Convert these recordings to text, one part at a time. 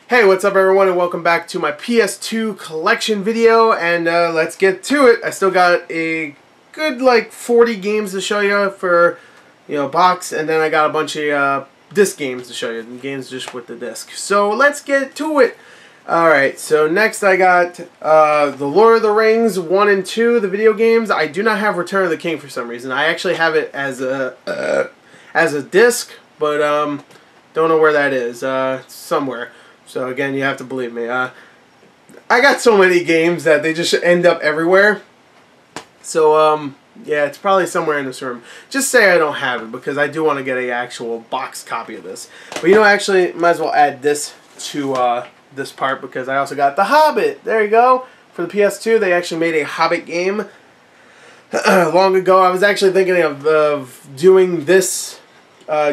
Hey, what's up everyone, and welcome back to my PS2 collection video, and let's get to it. I still got a good like 40 games to show you for, box, and then I got a bunch of disc games to show you, games just with the disc. So let's get to it. Alright, so next I got The Lord of the Rings 1 and 2, the video games. I do not have Return of the King for some reason. I actually have it as a disc, but don't know where that is. Somewhere. So again, you have to believe me. I got so many games that they just end up everywhere. So yeah, it's probably somewhere in this room. Just say I don't have it because I do want to get an actual box copy of this. But actually, might as well add this to this part because I also got The Hobbit. There you go. For the PS2, they actually made a Hobbit game long ago. I was actually thinking of doing this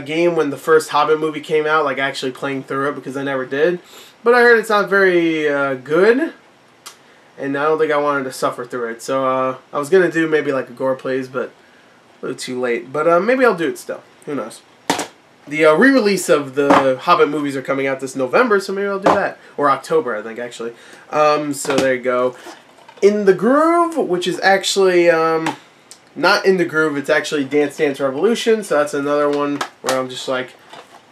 game when the first Hobbit movie came out, like actually playing through it, because I never did. But I heard it's not very good, and I don't think I wanted to suffer through it. So I was going to do maybe like a Gore Plays, but a little too late. But maybe I'll do it still. Who knows? The re-release of the Hobbit movies are coming out this November, so maybe I'll do that. Or October, I think, actually. So there you go. In the Groove, which is actually not In the Groove, it's actually Dance Dance Revolution, so that's another one where I'm just like,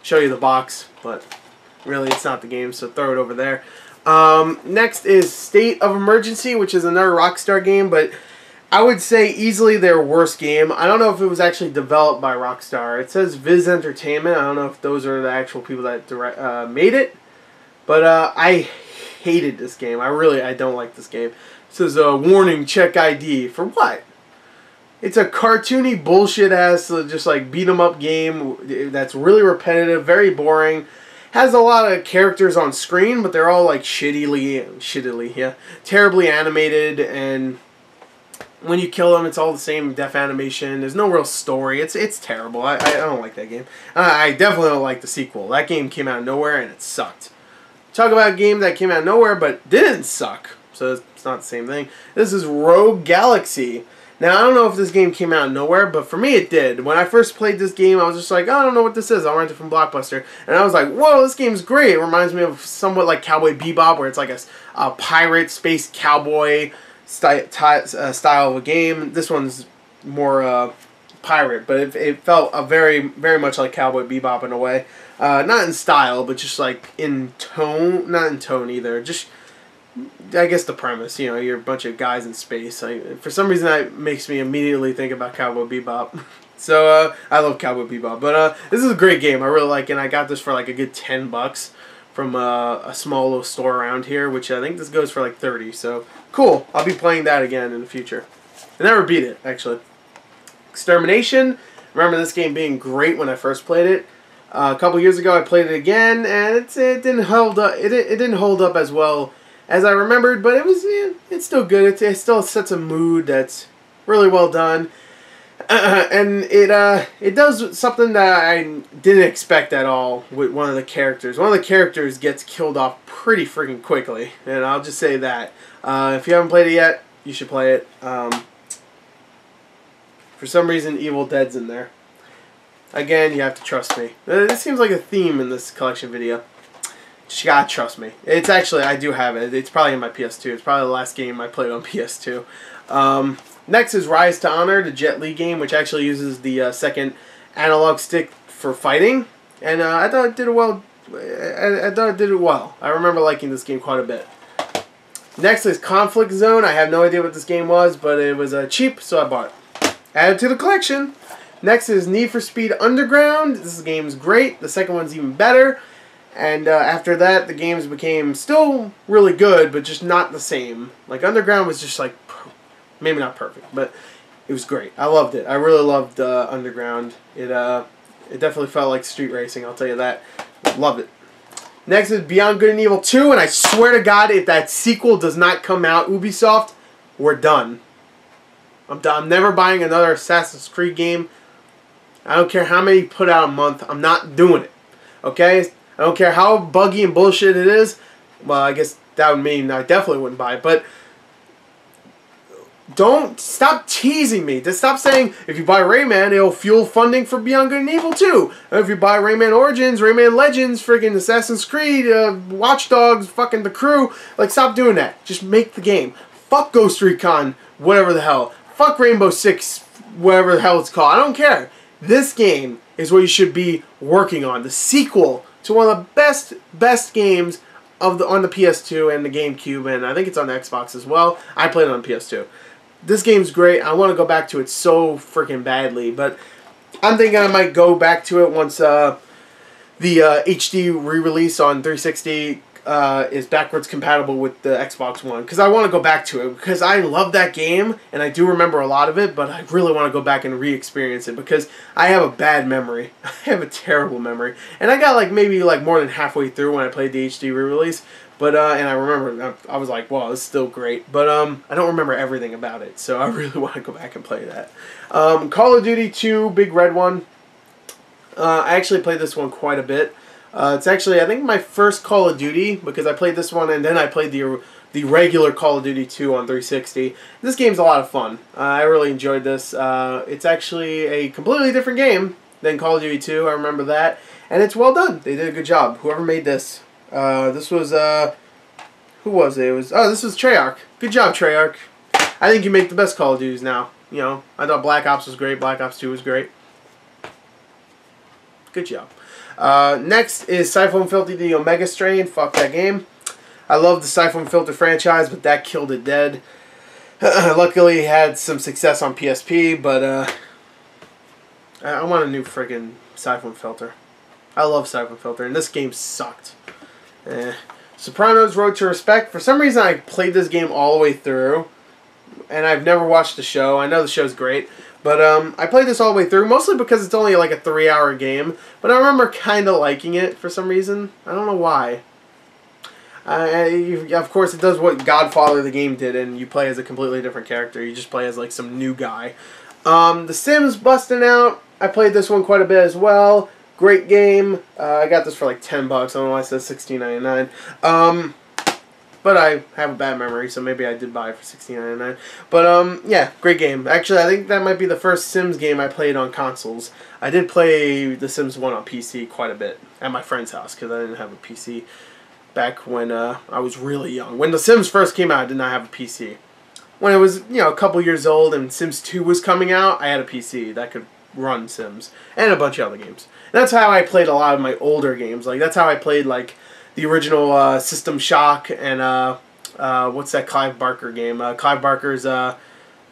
show you the box, but really it's not the game, so throw it over there. Next is State of Emergency, which is another Rockstar game, but I would say easily their worst game. I don't know if it was actually developed by Rockstar. It says Viz Entertainment. I don't know if those are the actual people that made it, but I hated this game. I don't like this game. It says, warning, check ID. For what? It's a cartoony bullshit ass just like beat 'em up game that's really repetitive, very boring. Has a lot of characters on screen, but they're all like terribly animated, and when you kill them, it's all the same death animation. There's no real story. It's terrible. I don't like that game. I definitely don't like the sequel. That game came out of nowhere and it sucked. Talk about a game that came out of nowhere but didn't suck. So it's not the same thing. This is Rogue Galaxy. Now, I don't know if this game came out of nowhere, but for me it did. When I first played this game, I was just like, oh, I don't know what this is. I'll rent it from Blockbuster. And I was like, whoa, this game's great. It reminds me of somewhat like Cowboy Bebop, where it's like a pirate, space cowboy style of a game. This one's more pirate, but it felt very, very much like Cowboy Bebop in a way. Not in style, but just like in tone. Not in tone either. Just, I guess the premise, you're a bunch of guys in space. For some reason, that makes me immediately think about Cowboy Bebop. So, I love Cowboy Bebop. But this is a great game. I really like it, and I got this for like a good $10 from a small little store around here, which I think this goes for like 30. So, cool. I'll be playing that again in the future. I never beat it, actually. Extermination. Remember this game being great when I first played it. A couple years ago, I played it again, and it didn't hold up. It didn't hold up as well as I remembered, but it's still good. It still sets a mood that's really well done, and it does something that I didn't expect at all with one of the characters. One of the characters gets killed off pretty freaking quickly, and I'll just say that. If you haven't played it yet, you should play it. For some reason, Evil Dead's in there. Again, you have to trust me. This seems like a theme in this collection video. Just gotta trust me. It's actually, I do have it. It's probably in my PS2. It's probably the last game I played on PS2. Next is Rise to Honor, the Jet Li game, which actually uses the second analog stick for fighting. And I thought it did it well. I thought it did it well. I remember liking this game quite a bit. Next is Conflict Zone. I have no idea what this game was, but it was cheap, so I bought it. Added to the collection. Next is Need for Speed Underground. This game's great. The second one's even better. And after that, the games became still really good, but just not the same. Like, Underground was just, like, maybe not perfect, but it was great. I loved it. I really loved Underground. It definitely felt like street racing, I'll tell you that. Loved it. Next is Beyond Good and Evil 2, and I swear to God, if that sequel does not come out, Ubisoft, we're done. I'm done. I'm never buying another Assassin's Creed game. I don't care how many put out a month. I'm not doing it. Okay? I don't care how buggy and bullshit it is. Well, I guess that would mean I definitely wouldn't buy it. But Don't stop teasing me. Just stop saying if you buy Rayman, it'll fuel funding for Beyond Good and Evil 2. And if you buy Rayman Origins, Rayman Legends, friggin' Assassin's Creed, Watch Dogs, fucking The Crew, like stop doing that. Just make the game. Fuck Ghost Recon, whatever the hell. Fuck Rainbow Six, whatever the hell it's called. I don't care. This game is what you should be working on. The sequel to one of the best games on the PS2 and the GameCube, and I think it's on the Xbox as well. I played it on PS2. This game's great. I want to go back to it so freaking badly, but I'm thinking I might go back to it once the HD re-release on 360 is backwards compatible with the Xbox One, because I want to go back to it, because I love that game, and I do remember a lot of it, but I really want to go back and re-experience it, because I have a bad memory. I have a terrible memory, and I got like maybe like more than halfway through when I played the HD re-release, but and I remember, I was like, wow, it's still great, but I don't remember everything about it, so I really want to go back and play that. Call of Duty 2, Big Red One. I actually played this one quite a bit. It's actually, I think, my first Call of Duty, because I played this one and then I played the regular Call of Duty 2 on 360. This game's a lot of fun. I really enjoyed this. It's actually a completely different game than Call of Duty 2, I remember that. And it's well done. They did a good job. Whoever made this. This was, who was it? This was Treyarch. Good job, Treyarch. I think you make the best Call of Duties now. You know, I thought Black Ops was great. Black Ops 2 was great. Good job. Next is Siphon Filter the Omega Strain. Fuck that game. I love the Siphon Filter franchise, but that killed it dead. Luckily, it had some success on PSP, but I want a new friggin' Siphon Filter. I love Siphon Filter, and this game sucked. Sopranos Road to Respect. For some reason, I played this game all the way through, and I've never watched the show. I know the show's great. But I played this all the way through, mostly because it's only like a 3-hour game. But I remember kind of liking it for some reason. I don't know why. Of course, it does what Godfather the game did, and you play as a completely different character. You just play as like some new guy. The Sims busting out. I played this one quite a bit as well. Great game. I got this for like $10. I don't know why it says $16.99. But I have a bad memory, so maybe I did buy it for $16.99. But, yeah, great game. Actually, I think that might be the first Sims game I played on consoles. I did play The Sims 1 on PC quite a bit at my friend's house, because I didn't have a PC back when I was really young. When The Sims first came out, I did not have a PC. When it was, you know, a couple years old and Sims 2 was coming out, I had a PC that could run Sims. And a bunch of other games. And that's how I played a lot of my older games. Like, that's how I played, like, the original System Shock and what's that Clive Barker game? Clive Barker's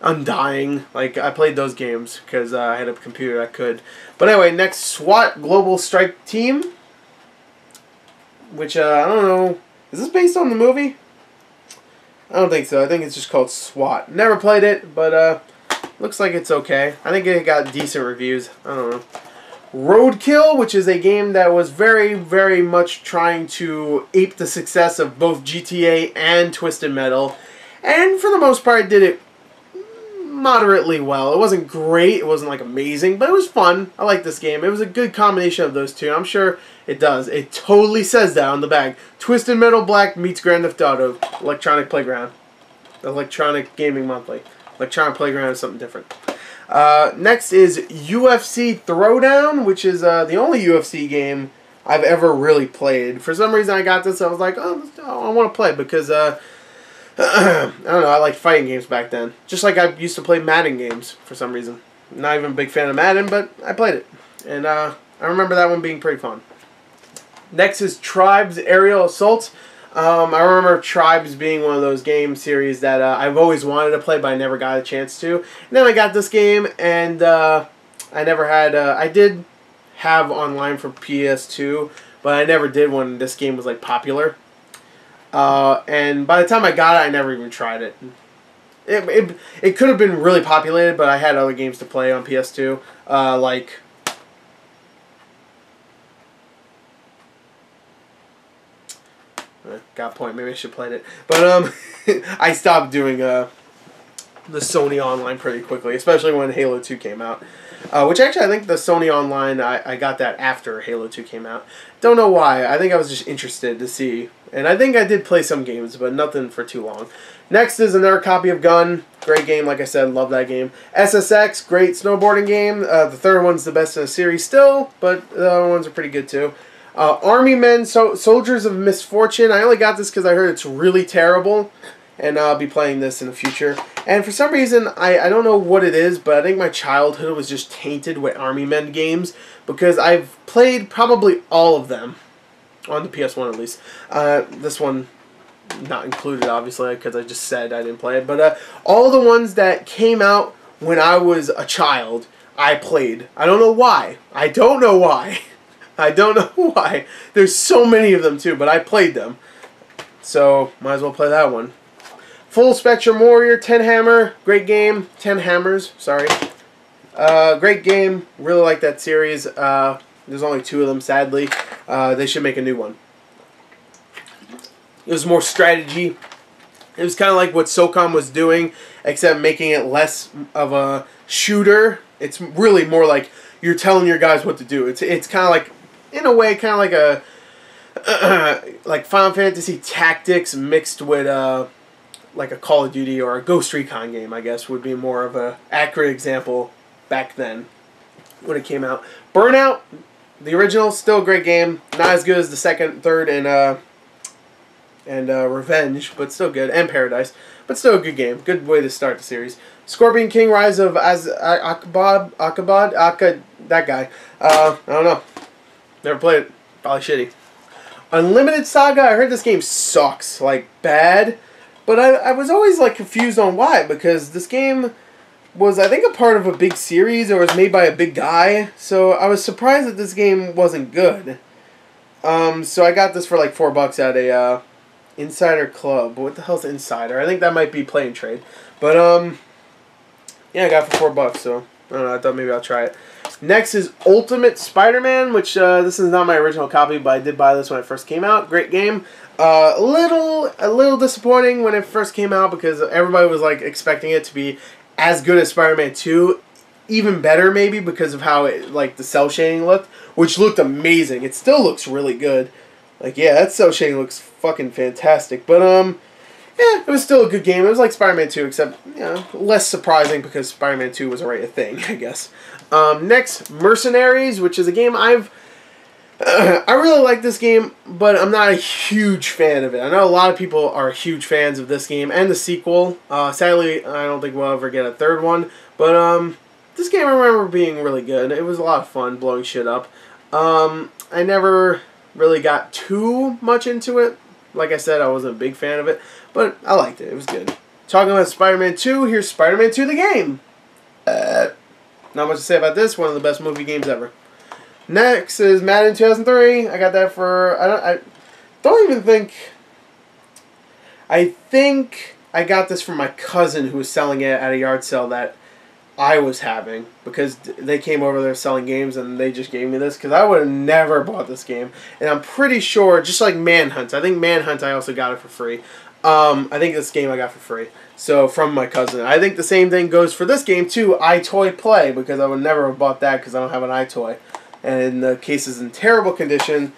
Undying. Like, I played those games because I had a computer that could. But anyway, next, SWAT Global Strike Team, which I don't know. Is this based on the movie? I don't think so. I think it's just called SWAT. Never played it, but looks like it's okay. I think it got decent reviews. I don't know. Roadkill, which is a game that was very, very much trying to ape the success of both GTA and Twisted Metal, and for the most part did it moderately well. It wasn't great, it wasn't like amazing, but it was fun. I like this game. It was a good combination of those two. I'm sure it does. It totally says that on the bag. Twisted Metal Black meets Grand Theft Auto. Electronic Playground. Electronic Gaming Monthly. Electronic Playground is something different. Next is UFC Throwdown, which is the only UFC game I've ever really played. For some reason I got this, I was like, oh, I want to play because, I don't know, I liked fighting games back then. Just like I used to play Madden games for some reason. Not even a big fan of Madden, but I played it. And I remember that one being pretty fun. Next is Tribes Aerial Assault. I remember Tribes being one of those game series that I've always wanted to play, but I never got a chance to. And then I got this game, and I never had... I did have online for PS2, but I never did when this game was like popular. And by the time I got it, I never even tried it. It could have been really populated, but I had other games to play on PS2, like... Got a point. Maybe I should play it. But I stopped doing the Sony Online pretty quickly, especially when Halo 2 came out. Which actually I think the Sony Online, I got that after Halo 2 came out. Don't know why. I think I was just interested to see And I think I did play some games, but nothing for too long. Next is another copy of Gun. Great game, like I said, love that game. SSX, great snowboarding game. The third one's the best in the series still, but the other ones are pretty good too. Army Men, Soldiers of Misfortune. I only got this because I heard it's really terrible, and I'll be playing this in the future. And for some reason, I don't know what it is, but I think my childhood was just tainted with Army Men games, because I've played probably all of them, on the PS1 at least. This one not included, obviously, because I just said I didn't play it. But all the ones that came out when I was a child, I played. I don't know why. I don't know why. I don't know why. There's so many of them too, but I played them. So, might as well play that one. Full Spectrum Warrior, 10 Hammer, great game. 10 Hammers, sorry. Great game. Really like that series. There's only 2 of them, sadly. They should make a new one. It was more strategy. It was kind of like what SOCOM was doing, except making it less of a shooter. It's really more like you're telling your guys what to do. It's kind of like, in a way, kind of like a like Final Fantasy Tactics mixed with like a Call of Duty or a Ghost Recon game, I guess, would be more of an accurate example back then when it came out. Burnout, the original, still a great game. Not as good as the second, third, and Revenge, but still good. And Paradise, but still a good game. Good way to start the series. Scorpion King, Rise of Akkad, that guy. I don't know. Never played it. Probably shitty. Unlimited Saga, I heard this game sucks, like bad, but I was always like confused on why, because this game was, I think, a part of a big series, or was made by a big guy, so I was surprised that this game wasn't good. So I got this for like $4 at a Insider Club. What the hell's Insider? I think that might be Play and Trade. But yeah, I got it for $4, so I don't know, I thought maybe I'll try it. Next is Ultimate Spider-Man, which this is not my original copy, but I did buy this when it first came out. Great game. A little disappointing when it first came out, because everybody was like expecting it to be as good as Spider-Man 2, even better maybe because of how it, like, the cell shading looked, which looked amazing. It still looks really good. Like, yeah, that cell shading looks fucking fantastic. But yeah, it was still a good game. It was like Spider-Man 2, except, you know, less surprising because Spider-Man 2 was already a thing, I guess. Next, Mercenaries, which is a game I really like this game, but I'm not a huge fan of it. I know a lot of people are huge fans of this game and the sequel. Sadly, I don't think we'll ever get a third one, but this game I remember being really good. It was a lot of fun blowing shit up. I never really got too much into it. Like I said, I wasn't a big fan of it, but I liked it. It was good. Talking about Spider-Man 2, here's Spider-Man 2 the game. Not much to say about this. One of the best movie games ever. Next is Madden 2003. I got that for, I don't even think, I think I got this from my cousin who was selling it at a yard sale that I was having, because they came over there selling games and they just gave me this, because I would have never bought this game. And I'm pretty sure, just like Manhunt, I think Manhunt I also got it for free. I think this game I got for free. So, from my cousin. I think the same thing goes for this game too, iToy Play, because I would never have bought that because I don't have an iToy. And the case is in terrible condition.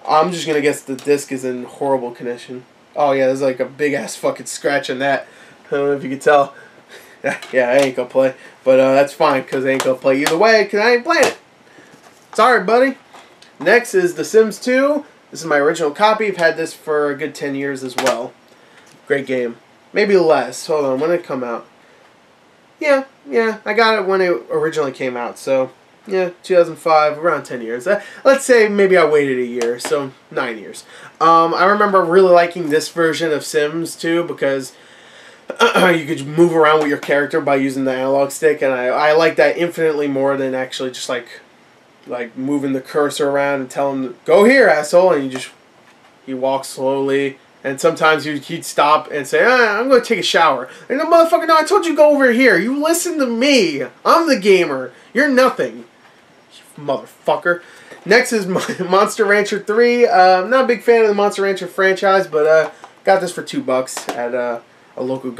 I'm just going to guess the disc is in horrible condition. Oh yeah, there's like a big ass fucking scratch on that. I don't know if you can tell. Yeah, I ain't gonna play. But that's fine, because I ain't gonna play either way, because I ain't playing it. Sorry, buddy. Next is The Sims 2. This is my original copy. I've had this for a good 10 years as well. Great game. Maybe less. Hold on, when did it come out? Yeah, I got it when it originally came out, so yeah, 2005, around 10 years. Let's say maybe I waited a year, so 9 years. I remember really liking this version of Sims 2 because you could move around with your character by using the analog stick, and I like that infinitely more than actually just like moving the cursor around and telling him, go here, asshole, and he walks slowly. And sometimes he'd stop and say, I'm going to take a shower. And the motherfucker, no, I told you to go over here. You listen to me. I'm the gamer. You're nothing. You motherfucker. Next is Monster Rancher 3. I'm not a big fan of the Monster Rancher franchise, but got this for $2 at a local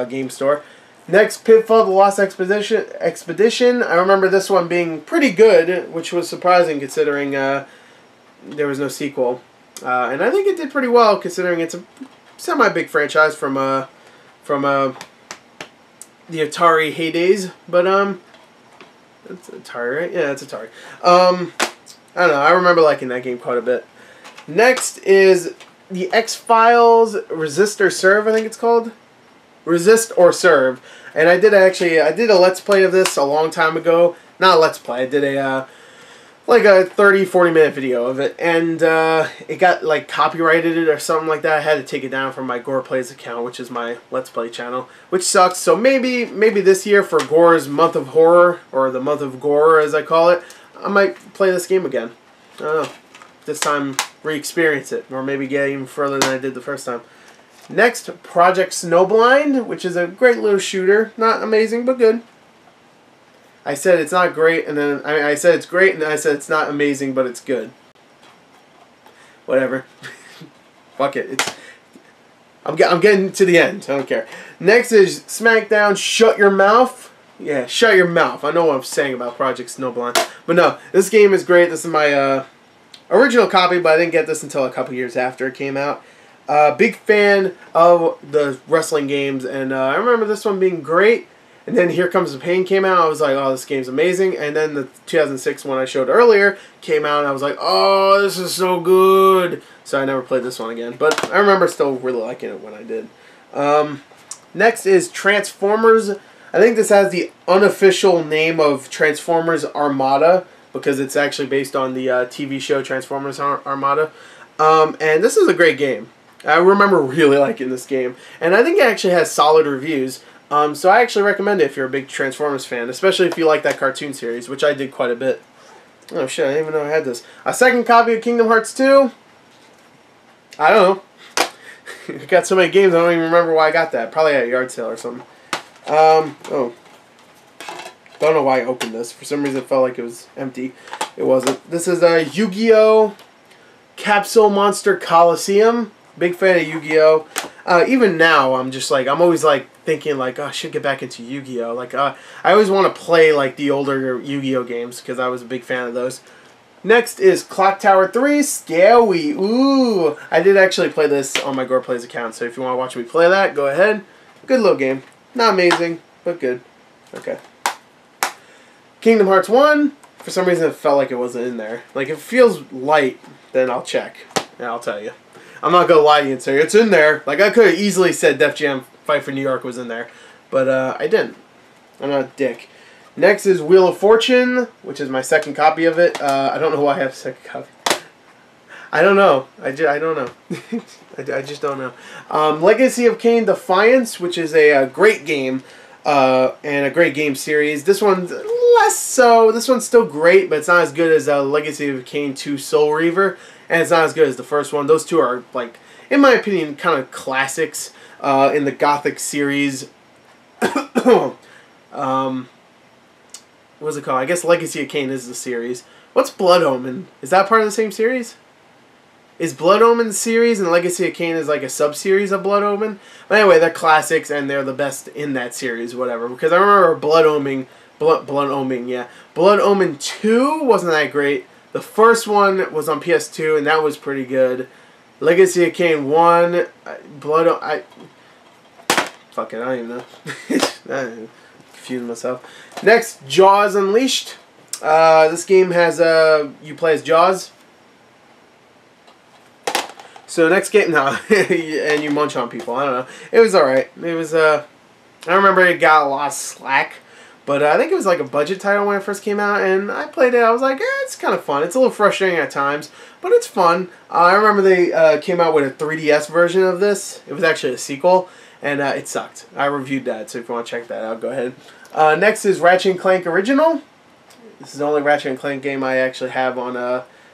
game store. Next, Pitfall: The Lost Expedition. I remember this one being pretty good, which was surprising considering there was no sequel. and I think it did pretty well considering it's a semi-big franchise from the Atari heydays. But it's Atari, right? Yeah, it's Atari. I don't know. I remember liking that game quite a bit. Next is the X-Files Resist or Serve, I think it's called. Resist or Serve. And I did a Let's Play of this a long time ago. Not a Let's Play. I did a like a 30-40 minute video of it, and it got like copyrighted or something like that. I had to take it down from my Gore Plays account, which is my Let's Play channel, which sucks. So maybe this year for Gore's Month of Horror, or the Month of Gore as I call it, I might play this game again. I don't know. This time re-experience it, or maybe get even further than I did the first time. Next, Project Snowblind, which is a great little shooter. Not amazing, but good. I said it's not great, and then I said it's great, and then I said it's not amazing, but it's good. Whatever. Fuck it. I'm getting to the end. I don't care. Next is SmackDown Shut Your Mouth. Yeah, shut your mouth. I know what I'm saying about Project Snowblind. But no, this game is great. This is my original copy, but I didn't get this until a couple years after it came out. Big fan of the wrestling games, and I remember this one being great. And then Here Comes the Pain came out. I was like, oh, this game's amazing. And then the 2006 one I showed earlier came out, and I was like, oh, this is so good. So I never played this one again. But I remember still really liking it when I did. Next is Transformers. I think this has the unofficial name of Transformers Armada, because it's actually based on the TV show Transformers Armada. And this is a great game. I remember really liking this game. And I think it actually has solid reviews. So I actually recommend it if you're a big Transformers fan, especially if you like that cartoon series, which I did quite a bit. Oh shit, I didn't even know I had this. A second copy of Kingdom Hearts 2. I don't know. I got so many games I don't even remember why I got that. Probably at a yard sale or something. Oh. Don't know why I opened this. For some reason it felt like it was empty. It wasn't. This is a Yu-Gi-Oh! Capsule Monster Coliseum. Big fan of Yu-Gi-Oh! Even now, I'm always like thinking like, oh, I should get back into Yu-Gi-Oh! Like, I always want to play like the older Yu-Gi-Oh! Games because I was a big fan of those. Next is Clock Tower 3, Scary. Ooh, I did actually play this on my Gore Plays account, so if you want to watch me play that, go ahead. Good little game. Not amazing, but good. Okay. Kingdom Hearts 1, for some reason it felt like it wasn't in there. Like, if it feels light, then I'll check. And I'll tell you. I'm not going to lie to you and say, it's in there. Like, I could have easily said Def Jam Fight for New York was in there. But I didn't. I'm not a dick. Next is Wheel of Fortune, which is my second copy of it. I don't know why I have a second copy. I don't know. I don't know. I just don't know. Legacy of Kain Defiance, which is a great game. And a great game series. This one's less so. This one's still great, but it's not as good as Legacy of Kain 2 Soul Reaver. And it's not as good as the first one. Those two are, like, in my opinion, kind of classics in the Gothic series. What's it called? I guess Legacy of Kain is the series. What's Blood Omen? Is that part of the same series? Is Blood Omen the series and Legacy of Kain is like a sub-series of Blood Omen? But anyway, they're classics and they're the best in that series, whatever. Because I remember Blood Omen, yeah. Blood Omen 2 wasn't that great. The first one was on PS2 and that was pretty good. Legacy of Kain 1, fuck it, I don't even know. I confused myself. Next, Jaws Unleashed. This game has, you play as Jaws. So next game, no, and you munch on people, I don't know. It was alright. It was, I remember it got a lot of slack. But I think it was like a budget title when it first came out, and I played it. I was like, it's kind of fun. It's a little frustrating at times, but it's fun. I remember they came out with a 3DS version of this. It was actually a sequel, and it sucked. I reviewed that, so if you want to check that out, go ahead. Next is Ratchet & Clank Original. This is the only Ratchet & Clank game I actually have on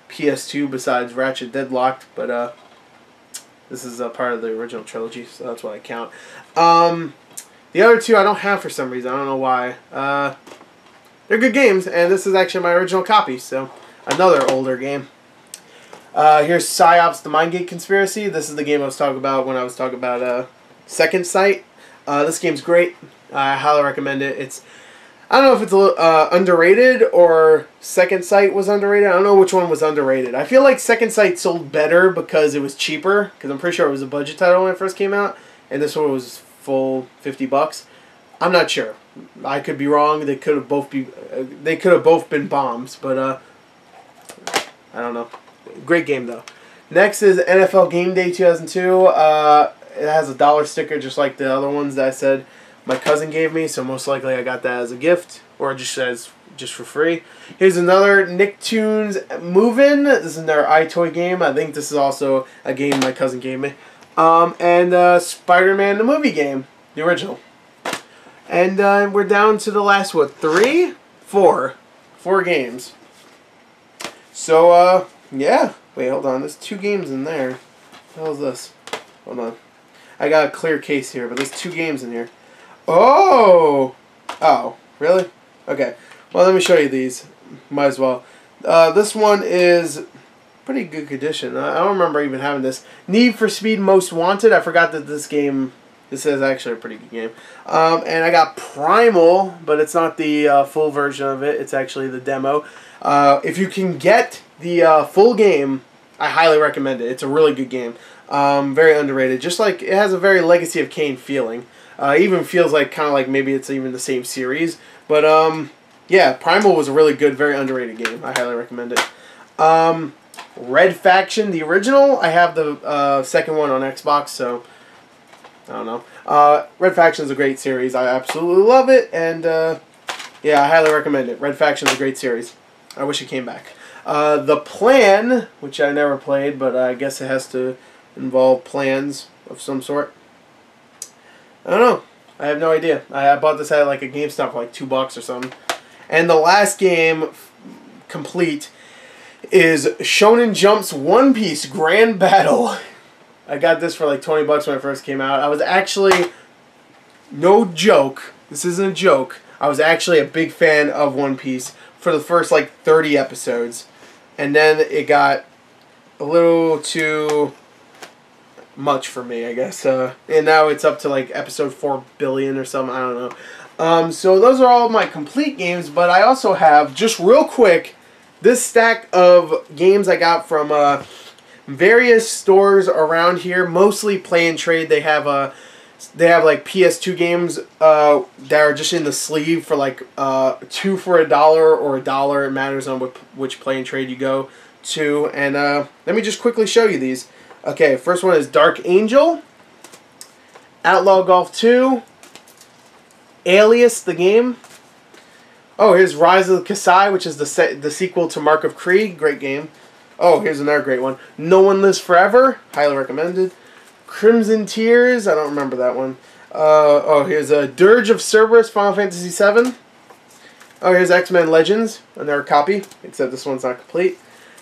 PS2 besides Ratchet Deadlocked, but this is a part of the original trilogy, so that's what I count. The other two I don't have for some reason. I don't know why. They're good games, and this is actually my original copy, so another older game. Here's PsyOps: The Mindgate Conspiracy. This is the game I was talking about when I was talking about Second Sight. This game's great. I highly recommend it. I don't know if it's a little, underrated or Second Sight was underrated. I don't know which one was underrated. I feel like Second Sight sold better because it was cheaper. Because I'm pretty sure it was a budget title when it first came out, and this one was full $50. I'm not sure. I could be wrong. They could have both been bombs, but I don't know. Great game though. Next is NFL Game Day 2002. It has a dollar sticker just like the other ones that I said my cousin gave me, so most likely I got that as a gift or just for free. Here's another Nicktoons Move-In. This is another iToy game. I think this is also a game my cousin gave me. And Spider-Man the movie game, the original. And we're down to the last, what, 4 games. So, yeah. Wait, hold on. There's 2 games in there. What the hell is this? Hold on. I got a clear case here, but there's 2 games in here. Oh! Oh, really? Okay. Well, let me show you these. Might as well. This one is pretty good condition. I don't remember even having this. Need for Speed Most Wanted. I forgot that this is actually a pretty good game. And I got Primal, but it's not the full version of it. It's actually the demo. If you can get the full game, I highly recommend it. It's a really good game. Very underrated. Just like it has a very Legacy of Kain feeling. It even feels like kind of like maybe it's even the same series. But yeah, Primal was a really good, very underrated game. I highly recommend it. Red Faction, the original. I have the second one on Xbox, so I don't know. Red Faction is a great series. I absolutely love it, and yeah, I highly recommend it. Red Faction is a great series. I wish it came back. The Plan, which I never played, but I guess it has to involve plans of some sort. I don't know. I have no idea. I bought this at like a GameStop for like $2 or something. And the last game complete is Shonen Jump's One Piece Grand Battle. I got this for like $20 when it first came out. I was actually, no joke, this isn't a joke, I was actually a big fan of One Piece for the first like 30 episodes. And then it got a little too much for me, I guess. And now it's up to like episode 4 billion or something, I don't know. So those are all my complete games, but I also have, just real quick, this stack of games I got from various stores around here, mostly Play and Trade. They have like PS2 games that are just in the sleeve for like 2 for $1 or $1. It matters on which Play and Trade you go to. And let me just quickly show you these. Okay, first one is Dark Angel, Outlaw Golf 2, Alias the game. Oh, here's Rise of the Kasai, which is the sequel to Mark of Krieg. Great game. Oh, here's another great one. No One Lives Forever. Highly recommended. Crimson Tears. I don't remember that one. Oh, here's a Dirge of Cerberus, Final Fantasy VII. Oh, here's X-Men Legends. Another copy, except this one's not complete.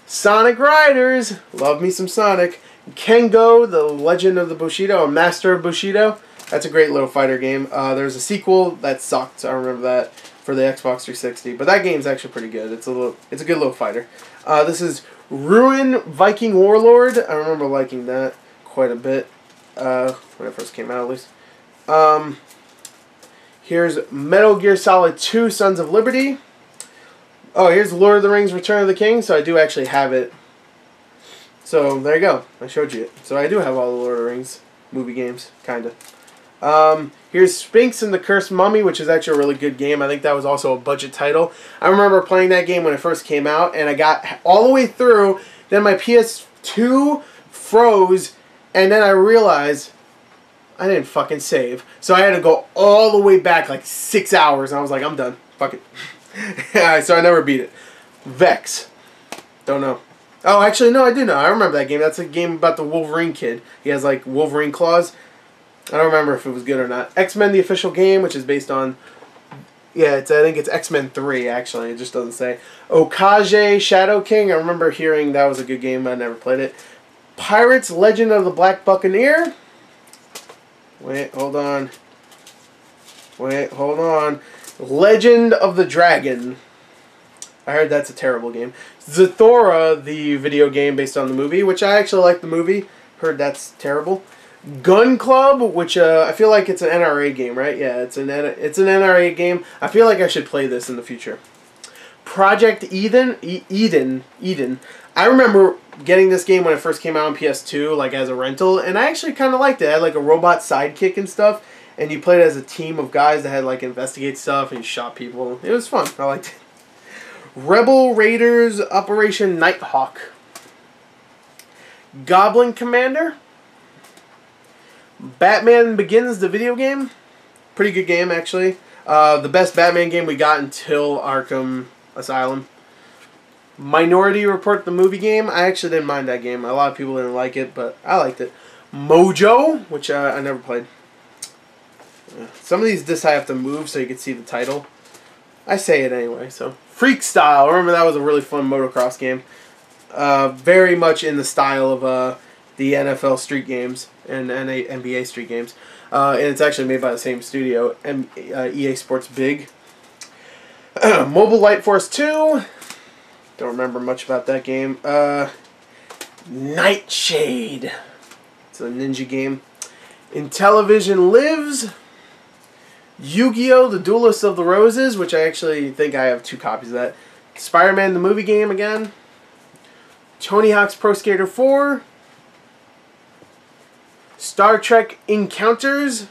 Sonic Riders. Love me some Sonic. Kengo, the Legend of the Bushido, or Master of Bushido. That's a great little fighter game. There's a sequel that sucked. I remember that for the Xbox 360. But that game's actually pretty good. It's a good little fighter. This is Ruin Viking Warlord. I remember liking that quite a bit when it first came out, at least. Here's Metal Gear Solid 2: Sons of Liberty. Oh, here's Lord of the Rings: Return of the King. So I do actually have it. So there you go. I showed you it. So I do have all the Lord of the Rings movie games, kind of. Here's Sphinx and the Cursed Mummy, which is actually a really good game. I think that was also a budget title. I remember playing that game when it first came out, and I got all the way through. Then my PS2 froze, and then I realized I didn't fucking save. So I had to go all the way back like 6 hours, and I was like, I'm done. Fuck it. So I never beat it. Vex. Don't know. Oh, actually, no, I do know. I remember that game. That's a game about the Wolverine kid. He has, like, Wolverine claws. I don't remember if it was good or not. X-Men, the official game, which is based on... Yeah, I think it's X-Men 3, actually. It just doesn't say. Okage Shadow King. I remember hearing that was a good game, but I never played it. Pirates Legend of the Black Buccaneer. Wait, hold on. Wait, hold on. Legend of the Dragon. I heard that's a terrible game. Zathura, the video game based on the movie, which I actually like the movie. Heard that's terrible. Gun Club, which I feel like it's an NRA game, right? Yeah, it's an NRA game. I feel like I should play this in the future. Project Eden. I remember getting this game when it first came out on PS2, like as a rental, and I actually kind of liked it. It had like a robot sidekick and stuff, and you played as a team of guys that had like investigate stuff and you shot people. It was fun. I liked it. Rebel Raiders Operation Nighthawk. Goblin Commander. Batman Begins, the video game. Pretty good game, actually. The best Batman game we got until Arkham Asylum. Minority Report, the movie game. I actually didn't mind that game. A lot of people didn't like it, but I liked it. Mojo, which I never played. Some of these discs I have to move so you can see the title. I say it anyway, so. Freak Style. Remember that was a really fun motocross game. Very much in the style of the NFL Street Games and NBA Street Games. And it's actually made by the same studio, EA Sports Big. Mobile Light Force 2. Don't remember much about that game. Nightshade. It's a ninja game. Intellivision Lives. Yu-Gi-Oh! The Duelist of the Roses, which I actually think I have 2 copies of that. Spider-Man the movie game again. Tony Hawk's Pro Skater 4. Star Trek Encounters.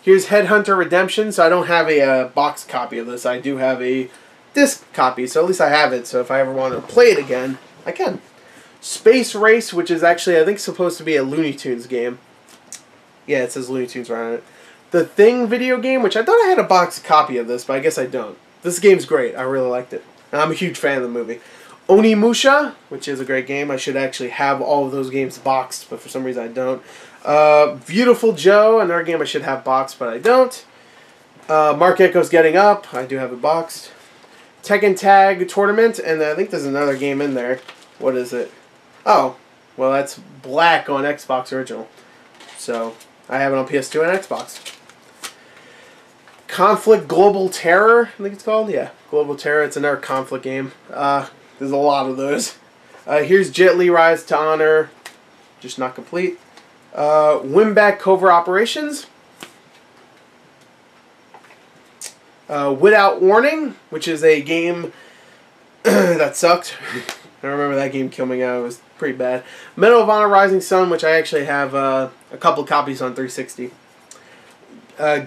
Here's Headhunter Redemption, so I don't have a box copy of this. I do have a disc copy, so at least I have it, so if I ever want to play it again, I can. Space Race, which is actually, I think, supposed to be a Looney Tunes game. Yeah, it says Looney Tunes right on it. The Thing video game, which I thought I had a box copy of this, but I guess I don't. This game's great. I really liked it. And I'm a huge fan of the movie. Onimusha, which is a great game. I should actually have all of those games boxed, but for some reason I don't. Beautiful Joe, another game I should have boxed, but I don't. Mark Echo's Getting Up. I do have it boxed. Tekken Tag Tournament, and I think there's another game in there. What is it? Oh, well, that's Black on Xbox Original. So, I have it on PS2 and Xbox. Conflict Global Terror, I think it's called. Yeah, Global Terror. It's another conflict game. There's a lot of those. Here's Jet Li Rise to Honor. Just not complete. Wimback Covert Operations. Without Warning, which is a game that sucked. I remember that game coming out. It was pretty bad. Medal of Honor Rising Sun, which I actually have a couple copies on 360.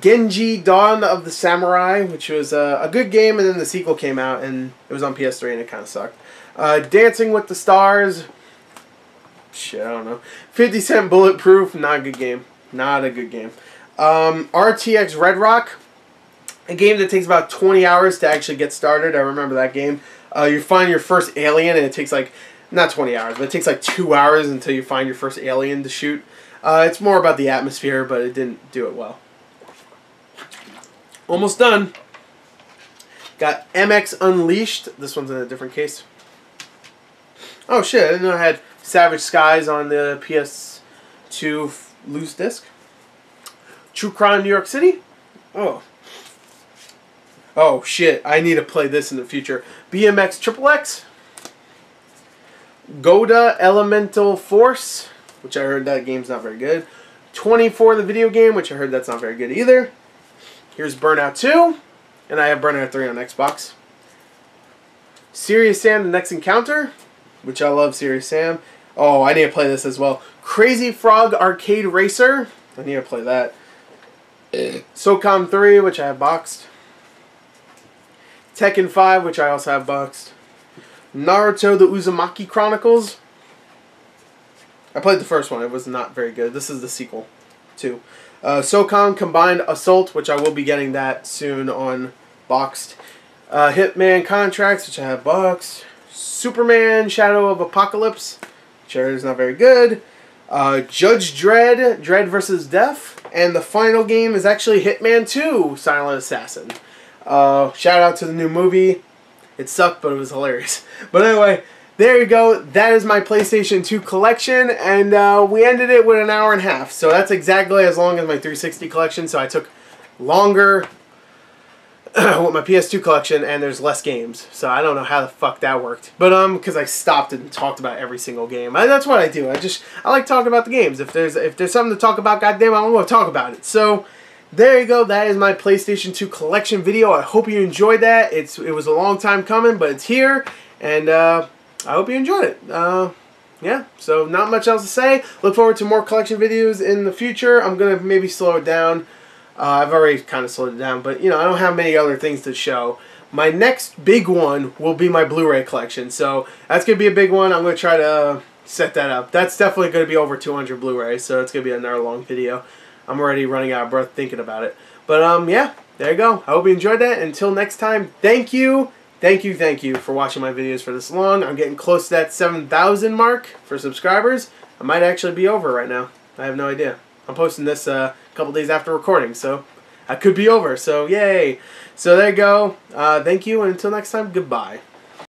Genji Dawn of the Samurai, which was a good game, and then the sequel came out, and it was on PS3, and it kind of sucked. Dancing with the Stars. Shit, I don't know. 50 Cent Bulletproof, not a good game. Not a good game. RTX Red Rock, a game that takes about 20 hours to actually get started. I remember that game. You find your first alien, and it takes like, not 20 hours, but it takes like 2 hours until you find your first alien to shoot. It's more about the atmosphere, but it didn't do it well. Almost done. Got MX Unleashed. This one's in a different case. Oh shit, I didn't know I had Savage Skies on the PS2 loose disc. True Crime New York City. Oh. Oh shit, I need to play this in the future. BMX XXX. Goda Elemental Force, which I heard that game's not very good. 24 the video game, which I heard that's not very good either. Here's Burnout 2, and I have Burnout 3 on Xbox. Serious Sam: The Next Encounter, which I love Serious Sam. Oh, I need to play this as well. Crazy Frog Arcade Racer. I need to play that. SOCOM 3, which I have boxed. Tekken 5, which I also have boxed. Naruto the Uzumaki Chronicles. I played the first one. It was not very good. This is the sequel, too. SOCOM Combined Assault, which I will be getting that soon on boxed. Hitman Contracts, which I have boxed. Superman Shadow of Apocalypse, which is not very good. Judge Dredd, Dredd vs. Death. And the final game is actually Hitman 2, Silent Assassin. Shout out to the new movie. It sucked, but it was hilarious. But anyway, there you go. That is my PlayStation 2 collection, and we ended it with an hour and a half. So that's exactly as long as my 360 collection, so I took longer with my PS2 collection, and there's less games. So I don't know how the fuck that worked. But because I stopped and talked about every single game. That's what I do. I like talking about the games. If there's something to talk about, goddamn, I'm going to talk about it. So there you go. That is my PlayStation 2 collection video. I hope you enjoyed that. It was a long time coming, but it's here, and I hope you enjoyed it. Yeah, so not much else to say. Look forward to more collection videos in the future. I'm going to maybe slow it down. I've already kind of slowed it down, but, you know, I don't have many other things to show. My next big one will be my Blu-ray collection, so that's going to be a big one. I'm going to try to set that up. That's definitely going to be over 200 Blu-rays, so it's going to be another long video. I'm already running out of breath thinking about it. But, yeah, there you go. I hope you enjoyed that. Until next time, thank you. Thank you for watching my videos for this long. I'm getting close to that 7,000 mark for subscribers. I might actually be over right now. I have no idea. I'm posting this a couple days after recording, so I could be over. So, yay. So, there you go. Thank you, and until next time, goodbye.